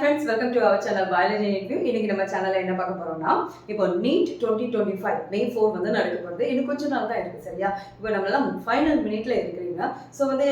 friends, welcome to our channel Biology Review. இன்னைக்கு நம்ம சேனல்ல என்ன பார்க்க போறோம்னா இப்போ NEET 2025 May 4 வந்து நடக்க போகுது. இன்னும் கொஞ்ச நாள் தான் இருக்கு சரியா? இப்போ நம்ம எல்லாம் ஃபைனல் மினிட்ல இருக்கீங்க. சோ வந்து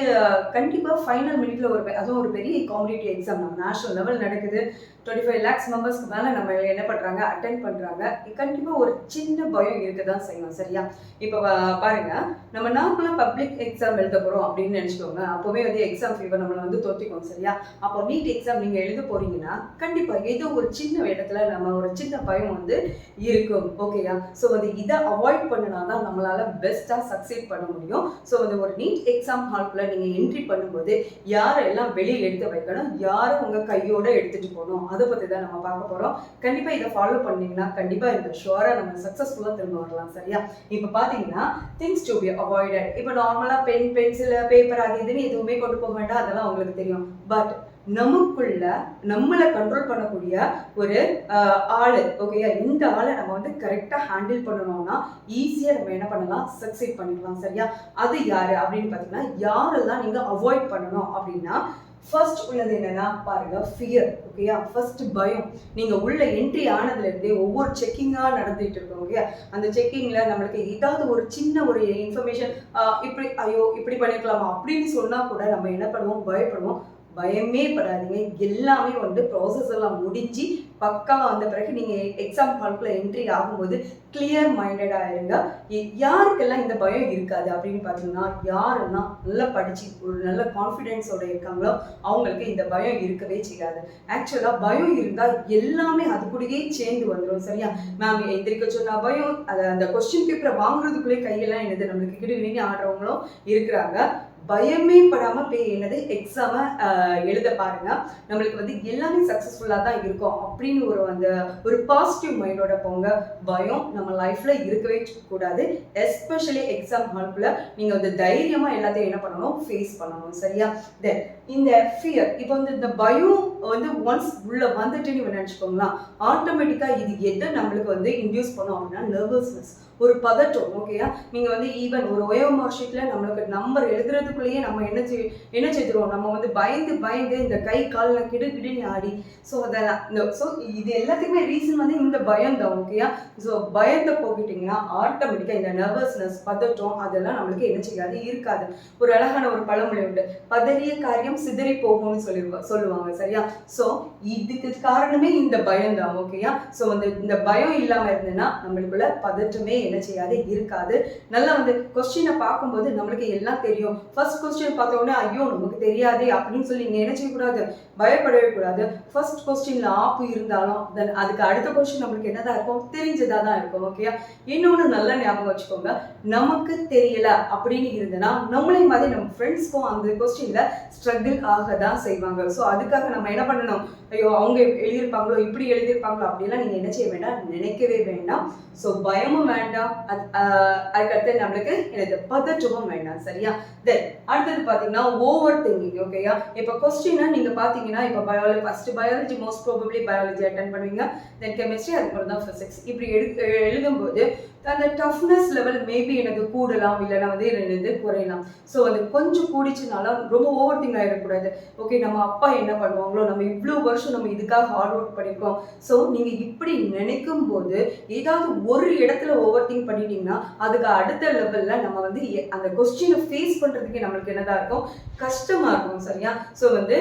கண்டிப்பா ஃபைனல் மினிட்ல அதுவும் ஒரு பெரிய காம்படிட்டிவ் எக்ஸாம் நம்ம நேஷனல் லெவல் நடக்குது. 25 lakhs மெம்பர்ஸ்க்கு மேல நம்ம என்ன பண்றாங்க அட்டெண்ட் பண்றாங்க. கண்டிப்பா ஒரு சின்ன பயம் இருக்க தான் செய்யும் சரியா? இப்போ பாருங்க நம்ம நார்மலா பப்ளிக் எக்ஸாம் எழுத போறோம் அப்படின்னு நினைச்சுக்கோங்க. அப்பவே வந்து எக்ஸாம் ஃபீவர் நம்மள வந்து தொத்திக்கும் சரியா? அப்போ NEET எக்ஸாம் நீங்க எழுத போறீங்கன்னா கண்டிப்பா ஏதோ ஒரு சின்ன இடத்துல நம்ம ஒரு சின்ன பயம் வந்து இருக்கும் ஓகேயா? ஸோ வந்து இதை அவாய்ட் பண்ணினா தான் நம்மளால பெஸ்டா சக்சீட் பண்ண முடியும். ஸோ வந்து ஒரு NEET எக்ஸாம் ஹால்குள்ள நீங்க என்ட்ரி பண்ணும்போது யாரெல்லாம் வெளியே எடுத்து வைக்கணும், யாரை உங்க கையோட எடுத்துட்டு போகணும், அதை பத்தி தான் நம்ம பார்க்க போறோம். கண்டிப்பா இதை ஃபாலோ பண்ணீங்கன்னா கண்டிப்பா இந்த ஷுவரா நம்ம சக்சஸ்ஃபுல்லா திரும்ப வரலாம் சரியா? இப்ப பாத்தீங்கன்னா திங்ஸ் டு பி அவாய்டட். இப்ப நார்மலா பென், பென்சில், பேப்பர் அது இதுன்னு எதுவுமே கொண்டு போக வேண்டாம், அதெல்லாம் உங்களுக்கு தெரியும். பட் நமக்குள்ள நம்மளை கண்ட்ரோல் பண்ணக்கூடிய ஒரு ஆளு ஓகேயா, இந்த ஆளை நம்ம வந்து கரெக்டா ஹேண்டில் பண்ணணும்னா ஈஸியா நம்ம என்ன பண்ணலாம், சக்சீட் பண்ணிக்கலாம் சரியா? அது யாரு அப்படின்னு பாத்தீங்கன்னா யாரெல்லாம் நீங்க அவாய்ட் பண்ணணும் அப்படின்னா ஃபர்ஸ்ட் உள்ளது என்னன்னா பாருங்க ஃபியர் ஓகேயா. ஃபர்ஸ்ட் பயம். நீங்க உள்ள என்ட்ரி ஆனதுல இருந்தே ஒவ்வொரு செக்கிங்கா நடந்துட்டு இருக்கோம் ஓகே. அந்த செக்கிங்ல நம்மளுக்கு ஏதாவது ஒரு சின்ன ஒரு இன்ஃபர்மேஷன் இப்படி ஐயோ இப்படி பண்ணிருக்கலாமா அப்படின்னு சொன்னா கூட நம்ம என்ன பண்ணுவோம், பயப்படுவோம். பயமே படாதீங்க, எல்லாமே வந்து ப்ராசஸ் எல்லாம் முடிஞ்சு பக்காவா வந்த பிறகு நீங்க எக்ஸாம் ஹால்குள்ள என்ட்ரி ஆகும்போது கிளியர் மைண்டடா இருங்க. யாருக்கெல்லாம் இந்த பயம் இருக்காது அப்படின்னு பாத்தீங்கன்னா யாரெல்லாம் நல்லா படிச்சு ஒரு நல்ல கான்ஃபிடென்ஸோட இருக்காங்களோ அவங்களுக்கு இந்த பயம் இருக்கவே செய்யாது. ஆக்சுவலா பயம் இருந்தா எல்லாமே அது கூடயே சேர்ந்து வந்துடும் சரியா? மேம் எந்திரிக்க சொன்னா பயம், அந்த கொஸ்டின் பேப்பரை வாங்குறதுக்குள்ளே கையெல்லாம் என்னது நம்மளுக்கு கிடுகிடுன்னு ஆடுறவங்களும் இருக்கிறாங்க. பயமே படாம போய் என்னது எக்ஸாம எழுத பாருங்க. நம்மளுக்கு வந்து எல்லாமே சக்சஸ்ஃபுல்லா தான் இருக்கும் அப்படின்னு ஒரு பாசிட்டிவ் மைண்டோட போங்க. பயம் நம்ம லைஃப்ல இருக்கவே கூடாது. எஸ்பெஷலி எக்ஸாம் ஹால்குள்ள நீங்க வந்து தைரியமா எல்லாத்தையும் என்ன பண்ணணும், ஃபேஸ் பண்ணணும் சரியா? தென் இந்த ஃபியர், இப்போ வந்து இந்த பயம் வந்து ஒன்ஸ் உள்ள வந்துட்டு நீங்க நினைச்சுக்கோங்களா, ஆட்டோமேட்டிக்கா இது எதை நம்மளுக்கு வந்து இன்டியூஸ் பண்ணும் அப்படின்னா நர்வஸ்னஸ், ஒரு பதட்டம் ஓகேயா. நீங்க வந்து ஈவன் ஒரு OMR ஷீட்ல நம்மளுக்கு நம்பர் எழுதுறதுக்குள்ளேயே நம்ம என்ன செய்துருவோம், நம்ம வந்து பயந்து இந்த கை காலில் கிடுன்னு ஆடி. ஸோ அதெல்லாம் இது எல்லாத்துக்குமே ரீசன் வந்து இந்த பயம் தான் ஓகேயா. ஸோ பயத்தை போக்கிட்டீங்கன்னா ஆட்டோமேட்டிக்கா இந்த நர்வஸ்னஸ் பதட்டம் அதெல்லாம் நம்மளுக்கு என்ன செய்யாது, இருக்காது. ஒரு அழகான ஒரு பழமொழி உண்டு, பதறிய காரியம் சிதறி போகும்னு சொல்லுவாங்க சரியா? ஸோ இதுக்கு காரணமே இந்த பயம் தான் ஓகேயா. ஸோ வந்து இந்த பயம் இல்லாம இருந்ததுன்னா நம்மளுக்குள்ள பதற்றமே என்ன செய்யாது, இருக்காது. நல்லா வந்து கொஸ்டினை பார்க்கும்போது நம்மளுக்கு எல்லாம் தெரியும். ஃபர்ஸ்ட் கொஸ்டின் பார்த்த உடனே ஐயோ நமக்கு தெரியாதே அப்படின்னு சொல்லி நீங்க என்ன செய்யக்கூடாது, பயப்படவே கூடாது. ஃபர்ஸ்ட் கொஸ்டின்ல ஆப்பு இருந்தாலும் தென் அதுக்கு அடுத்த கொஸ்டின் நம்மளுக்கு என்னதான் இருக்கும், தெரிஞ்சதா தான் இருக்கும் ஓகேயா. இன்னொன்னு நல்லா ஞாபகம் வச்சுக்கோங்க, நமக்கு தெரியல அப்படின்னு இருந்ததுன்னா நம்மளே மாதிரி நம்ம ஃப்ரெண்ட்ஸ்க்கும் அந்த கொஸ்டின்ல ஸ்ட்ரகிள் ஆக தான் செய்வாங்க. ஸோ அதுக்காக நம்ம என்ன பண்ணணும், ஐயோ அவங்க எழுதியிருப்பாங்களோ இப்படி எழுதியிருப்பாங்களோ அப்படிலாம் நீங்க என்ன செய்ய வேண்டாம், நினைக்கவே வேண்டாம். ஸோ பயமும் வேண்டாம், அதுக்கடுத்து நம்மளுக்கு எனக்கு பதற்றமும் வேண்டாம் சரியா? தென் அடுத்தது பாத்தீங்கன்னா ஓவர் திங்கிங் ஓகேயா. இப்போ கொஸ்டினா நீங்க பாத்தீங்கன்னா இப்போ first biology most probably biology attend பண்ணுவீங்க, தென் கெமிஸ்ட்ரி, அதுக்கப்புறம் தான் பிசிக்ஸ். இப்படி எழுதும்போது அந்த டஃப்னஸ் லெவல் மேபி எனக்கு கூடலாம் இல்லைன்னா வந்து எனக்கு குறையலாம். ஸோ அது கொஞ்சம் கூடிச்சுனாலும் ரொம்ப ஓவர் திங்க் ஆகிடக்கூடாது. ஓகே நம்ம அப்பா என்ன பண்ணுவாங்களோ, நம்ம இவ்வளோ வருஷம் நம்ம இதுக்காக ஹார்ட் ஒர்க் பண்ணியிருக்கோம். ஸோ நீங்கள் இப்படி நினைக்கும் போது ஏதாவது ஒரு இடத்துல ஓவர் திங்க் பண்ணிட்டீங்கன்னா அதுக்கு அடுத்த லெவலில் நம்ம வந்து அந்த கொஸ்டினை ஃபேஸ் பண்ணுறதுக்கு நம்மளுக்கு என்னதான் இருக்கும், கஷ்டமாக இருக்கும் சரியா? ஸோ வந்து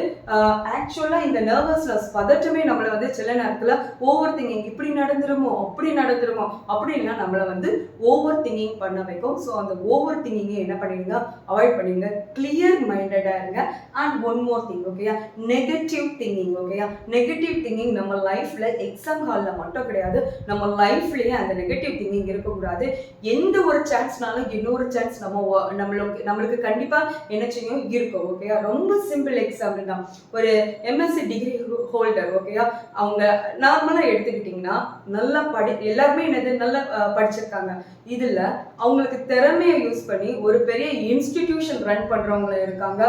ஆக்சுவலாக இந்த நர்வஸ்னஸ் பதற்றமே நம்மளை வந்து சில நேரத்தில் ஓவர் திங்கிங் இப்படி நடந்துருமோ அப்படி நடந்துருமோ அப்படின்னா நம்மளை வந்து ஓவர் திங்கிங் பண்ண வைக்கும். ஸோ அந்த ஓவர் திங்கிங்கை என்ன பண்ணிடுங்க, அவாய்ட் பண்ணிடுங்க. கிளியர் மைண்டடா இருங்க. அண்ட் ஒன் மோர் திங் ஓகேயா, நெகட்டிவ் திங்கிங் ஓகேயா. நெகட்டிவ் திங்கிங் நம்ம லைஃப்ல எக்ஸாம் ஹால்ல மட்டும் கிடையாது, நம்ம லைஃப்லயே அந்த நெகட்டிவ் திங்கிங் இருக்கக்கூடாது. எந்த ஒரு சான்ஸ்னாலும் இன்னொரு சான்ஸ் நம்மளுக்கு கண்டிப்பா என்ன செய்யும் இருக்கும் ஓகேயா. ரொம்ப சிம்பிள் எக்ஸாம்பிள் தான், ஒரு MSc டிகிரி ஹோல்டர் ஓகேயா, அவங்க நார்மலா எடுத்துக்கிட்டீங்கன்னா நல்லா எல்லாருமே என்னது நல்லா படிச்சிருக்காங்க. இதுல அவங்களுக்கு திறமையை யூஸ் பண்ணி ஒரு பெரிய இன்ஸ்டிடியூஷன் ரன் பண்றவங்க இருக்காங்க.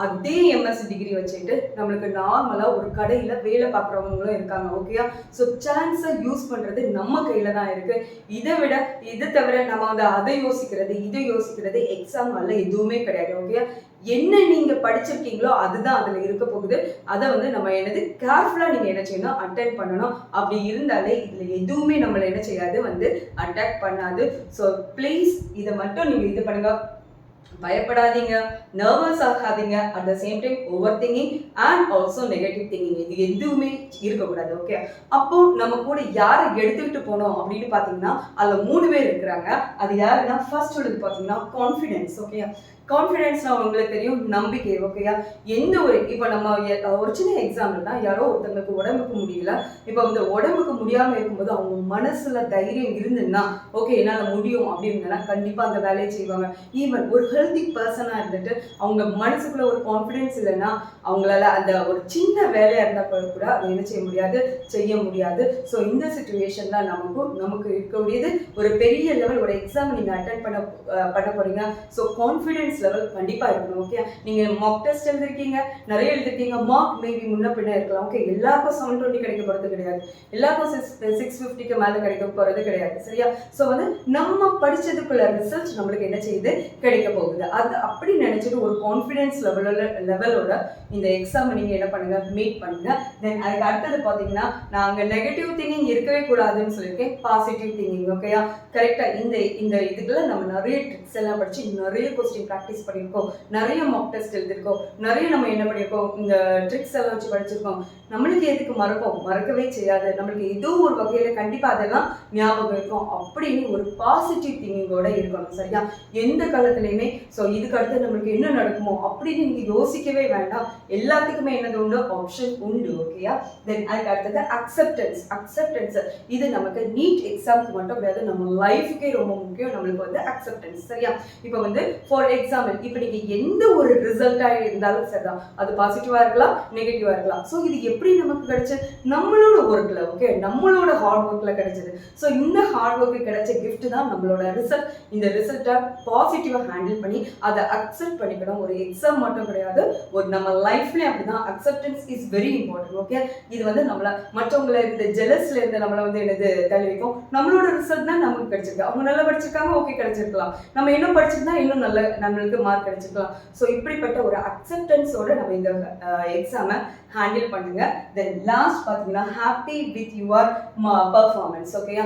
அதே MSc டிகிரி வச்சுட்டு நம்மளுக்கு நார்மலா ஒரு கடையில வேலை பார்க்குறவங்களும் இருக்காங்க ஓகேயா. ஸோ சான்ஸை யூஸ் பண்றது நம்ம கையில தான் இருக்கு. இதை தவிர நம்ம வந்து அதை யோசிக்கிறது இதை யோசிக்கிறது எக்ஸாம் அல்ல எதுவுமே கிடையாது ஓகேயா. என்ன நீங்க படிச்சிருக்கீங்களோ அதுதான் அதுல இருக்க போகுது. அதை வந்து நம்ம என்னது கேர்ஃபுல்லா நீங்க என்ன செய்யணும், அட்டென்ட் பண்ணணும். அப்படி இருந்தாலே இதுல எதுவுமே நம்மள என்ன செய்யாது, வந்து அட்டாக் பண்ணாது. ஸோ ப்ளீஸ் இதை மட்டும் நீங்க இது பண்ணுங்க. பயப்படாதீங்க, நர்வஸ் ஆகாதீங்க. At the same time over thinking and also negative thinking இது எதுவுமே இருக்கக்கூடாது. ஓகே, அப்போ நம்ம கூட யாரை எடுத்துக்கிட்டு போனோம் அப்படின்னு பார்த்தீங்கன்னா அதில் 3 பேர் இருக்கிறாங்க. அது யாருன்னா ஃபர்ஸ்ட் உள்ளது பார்த்தீங்கன்னா கான்ஃபிடென்ஸ். ஓகே, கான்ஃபிடென்ஸ்னா உங்களுக்கு தெரியும், நம்பிக்கை. ஓகேயா, எந்த ஒரு இப்போ நம்ம ஒரு சின்ன எக்ஸாம்பிள் தான், யாரோ ஒருத்தங்களுக்கு உடம்புக்கு முடியல. இப்போ இந்த உடம்புக்கு முடியாமல் இருக்கும்போது அவங்க மனசுல தைரியம் இருந்துன்னா ஓகே என்னால் முடியும் அப்படின்னா கண்டிப்பாக அந்த வேலையை செய்வாங்க. ஈவன் ஒரு ஹெல்தி பர்சனாக இருந்துட்டு அவங்க மனசுக்குள்ள ஒரு கான்ஃபிடென்ஸ் இல்லைன்னா அவங்களால அந்த ஒரு சின்ன வேலையாக இருந்தால் கூட அதை என்ன செய்ய முடியாது, செய்ய முடியாது. ஸோ இந்த சுச்சுவேஷன் தான் நமக்கு இருக்கக்கூடியது. ஒரு பெரிய லெவல் ஒரு எக்ஸாம் நீங்கள் அட்டென்ட் பண்ண போறீங்க. ஸோ கான்ஃபிடென்ஸ் லெவல் கண்டிப்பா இருக்கணும். ஓகே, நீங்க மார்க் டெஸ்ட் எழுதிருக்கீங்க, நிறைய எழுதிருக்கீங்க, மார்க் மேபி முன்ன பின்ன இருக்கலாம். ஓகே, எல்லாருக்கும் 720 கிடைக்க போறது கிடையாது, எல்லாருக்கும் 650க்கு மேல கிடைக்க போறது கிடையாது. சரியா? ஸோ வந்து நம்ம படிச்சதுக்குள்ள ரிசல்ட் நம்மளுக்கு என்ன செய்யுது, கிடைக்க போகுது. அது அப்படி நினைச்சிட்டு ஒரு கான்ஃபிடென்ஸ் லெவலோட இந்த எக்ஸாம் நீங்க என்ன பண்ணுங்க, மீட் பண்ணுங்க. தென் அதுக்கு அடுத்தது பாத்தீங்கன்னா நாங்க நெகட்டிவ் திங்கிங் இருக்கவே கூடாதுன்னு சொல்லியிருக்கேன், பாசிட்டிவ் திங்கிங். ஓகேயா, கரெக்டா இந்த இதுக்குள்ள நம்ம நிறைய ட்ரிக்ஸ் எல்லாம் படிச்சு நிறைய கொஸ்டின் ப்ராக்டிஸ் பண்ணியிருக்கோம், நிறைய மாக் டெஸ்ட் எழுதிருக்கோம், நிறைய நம்ம என்ன பண்ணியிருக்கோம், இந்த ட்ரிக்ஸ் எல்லாம் வச்சு படிச்சிருக்கோம். நம்மளுக்கு எதுக்கு மறக்கும், மறக்கவே செய்யாது. நம்மளுக்கு ஏதோ ஒரு வகையில கண்டிப்பா அதெல்லாம் ஞாபகம் இருக்கும் அப்படின்னு ஒரு பாசிட்டிவ் திங்கிங்கோட இருக்கணும். சரியா? எந்த காலத்துலையுமே ஸோ இதுக்கு அடுத்து நம்மளுக்கு என்ன நடக்குமோ அப்படின்னு நீங்க யோசிக்கவே வேண்டாம். எல்லாத்துக்குமே என்னது உண்டு, ஆப்ஷன் உண்டு. ஓகேயா? தென் அதுக்கு அடுத்தது அக்செப்டன்ஸ். இது நமக்கு நீட் எக்ஸாமுக்கு மட்டும் கிடையாது, நம்ம லைஃபுக்கே ரொம்ப முக்கியம். நம்மளுக்கு வந்து அக்செப்டன்ஸ். சரியா? இப்போ வந்து ஃபார் எக்ஸாம்பிள் இப்போ நீங்க எந்த ஒரு ரிசல்ட்டாக இருந்தாலும் சரிதான், அது பாசிட்டிவா இருக்கலாம், நெகட்டிவா இருக்கலாம். ஸோ இது எப்படி நமக்கு கிடைச்சது, நம்மளோட ஒர்க்ல. ஓகே, நம்மளோட ஹார்ட் ஒர்க்ல கிடைச்சது. ஸோ இந்த ஹார்ட் ஒர்க்கு கிடைச்ச கிஃப்ட் தான் நம்மளோட ரிசல்ட். இந்த ரிசல்ட்டை பாசிட்டிவா ஹேண்டில் பண்ணி அதை அக்செப்ட் பண்ணிக்கணும். ஒரு எக்ஸாம் மட்டும் கிடையாது, ஒரு நம்ம லைஃப்லயே அப்படிதான். Acceptance is very important. Okay, இது வந்து நம்மள மற்றவங்களை இந்த ஜெலஸ்ல இருந்து நம்மளை வந்து என்னது தள்ளி வைக்கும். நம்மளோட ரிசல்ட் தான் நமக்கு கிடைச்சிருக்கு. அவங்க நல்லா படிச்சிருக்காங்க, ஓகே கிடைச்சிருக்கலாம். நம்ம இன்னும் படிச்சிருந்தா இன்னும் நல்ல நம்மளுக்கு மார்க் கிடைச்சிருக்கலாம். ஸோ இப்படிப்பட்ட ஒரு அக்செப்டன்ஸோட நம்ம இந்த எக்ஸாமை ஹேண்டில் பண்ணுங்க. தென் லாஸ்ட் பார்த்தீங்கன்னா ஹாப்பி வித் யுவர் பர்ஃபார்மன்ஸ். ஓகேயா,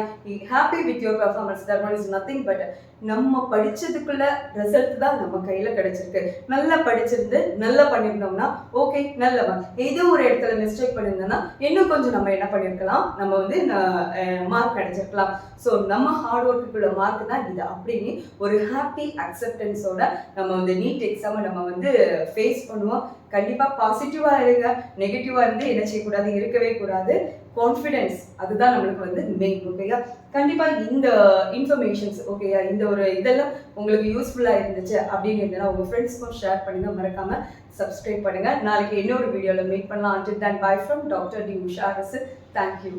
happy with your performance, that one is nothing but நம்ம படிச்சதுக்குள்ள ரிசல்ட் தான் நம்ம கையில கிடைச்சிருக்கு. நல்லா படிச்சிருந்து நல்லா பண்ணியிருந்தோம்னா ஓகே நல்லவா. ஏதோ ஒரு இடத்துல மிஸ்டேக் பண்ணியிருந்தோம்னா இன்னும் கொஞ்சம் நம்ம என்ன பண்ணியிருக்கலாம், நம்ம வந்து மார்க் கிடைச்சிருக்கலாம். ஸோ நம்ம ஹார்ட் ஒர்க்குள்ள மார்க் தான் இது அப்படின்னு ஒரு ஹாப்பி அக்செப்டன்ஸோட நம்ம வந்து நீட் எக்ஸாமை நம்ம வந்து ஃபேஸ் பண்ணுவோம். கண்டிப்பாக பாசிட்டிவாக இருங்க, நெகட்டிவாக இருந்து என்ன செய்யக்கூடாது, இருக்கவே கூடாது. கான்ஃபிடென்ஸ் அதுதான் நம்மளுக்கு வந்து மெயின். ஓகேயா, கண்டிப்பாக இந்த இன்ஃபர்மேஷன்ஸ் ஓகேயா, இந்த ஒரு இதெல்லாம் உங்களுக்கு யூஸ்ஃபுல்லாக இருந்துச்சு அப்படின்னு இருந்ததுன்னா உங்கள் ஃப்ரெண்ட்ஸ்க்கும் ஷேர் பண்ணுங்க, மறக்காம சப்ஸ்கிரைப் பண்ணுங்க. நாளைக்கு இன்னொரு வீடியோவில் மீட் பண்ணலாம். Until then, bye from Dr. D. Usha Arasu. Thank you.